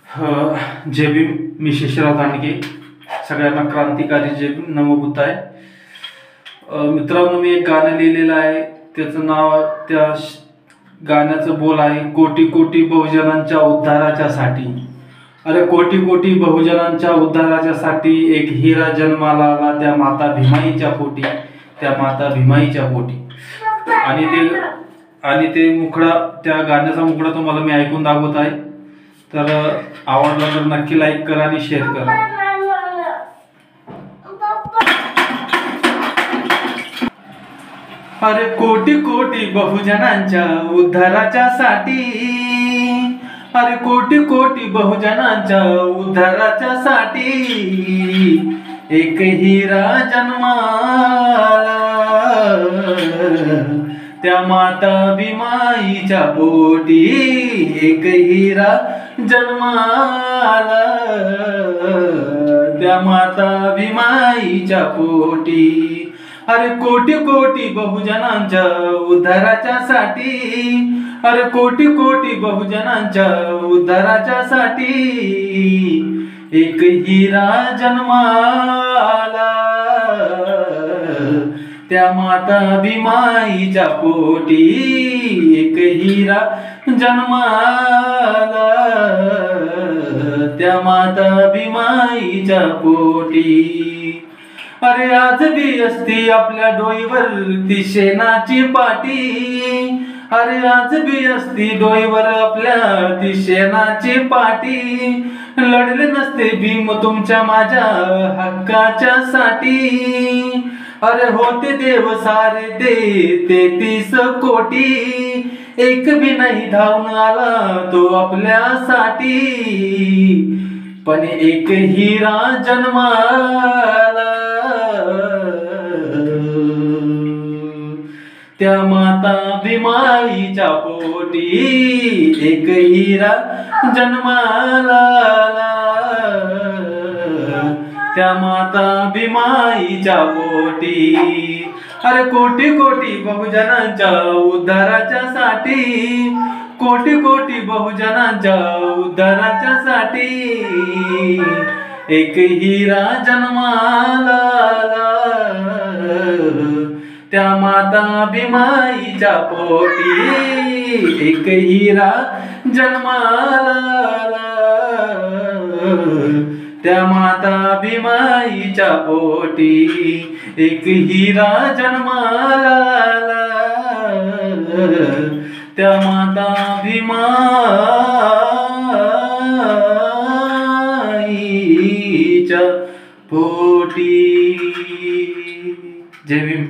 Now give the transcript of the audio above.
जय भीम. मी शिशिराव दांडगे. सगळ्यांना क्रांतिकारी जय भीम. नमोबुद्धाय. मित्रांनो, मी एक गाणं लिहिलेलं आहे. त्याचं नाव, त्या गाण्याचं बोल आहे, कोटी कोटी बहुजनांच्या उद्धाराच्या साठी. अरे कोटी कोटी बहुजनांच्या उद्धाराच्या साठी एक हिरा जन्माला आला त्या माता भीमाईच्या पोटी, त्या माता भीमाईच्या पोटी. आणि ते मुखडा, त्या गाण्याचा मुखडा तुम्हाला मी ऐकून दाखवत आहे. तर आवडला तर नक्की लाईक करा आणि शेअर करा. अरे कोटी कोटी बहुजनांच्या उद्धाराच्या साठी, अरे कोटी कोटी बहुजनांच्या उद्धाराच्या साठी एक हिरा जन्माला त्या माता भीमाईच्या पोटी, एक हिरा जन्माला त्या माता भीमाईच्या पोटी. अरे कोटी कोटी बहुजनांच्या उद्धाराच्या साठी, अरे कोटी कोटी बहुजनांच्या उद्धाराच्या साठी एक हिरा जन्माला त्या माता भीमाईच्या पोटी, एक हिरा जन्माला त्या माता भीमाईच्या पोटी. अरे आज बी असती आपल्या डोईवर ती शेणाची पाटी, अरे आज बी असती डोईवर आपल्या ती शेणाची पाटी. लढले नसते भीम तुमच्या माझ्या हक्काच्या साठी. अरे होते देव सारे ते 33 कोटी, एक बी नाही धावून आला तो आपल्यासाठी. पण एक हिरा जन्माला त्या माता भीमाईच्या पोटी, एक हिरा जन्माला त्या माता भीमाईच्या पोटी. अरे कोटी कोटी बहुजनांच्या उद्धाराच्या साठी, कोटी कोटी बहुजनांच्या उद्धाराच्या साठी एक हिरा जन्माला त्या माता भीमाईच्या पोटी, एक हिरा जन्माला त्या माता भीमाईच्या पोटी, एक हिरा जन्माला त्या माता भीमाईच्या पोटी. जय भीम.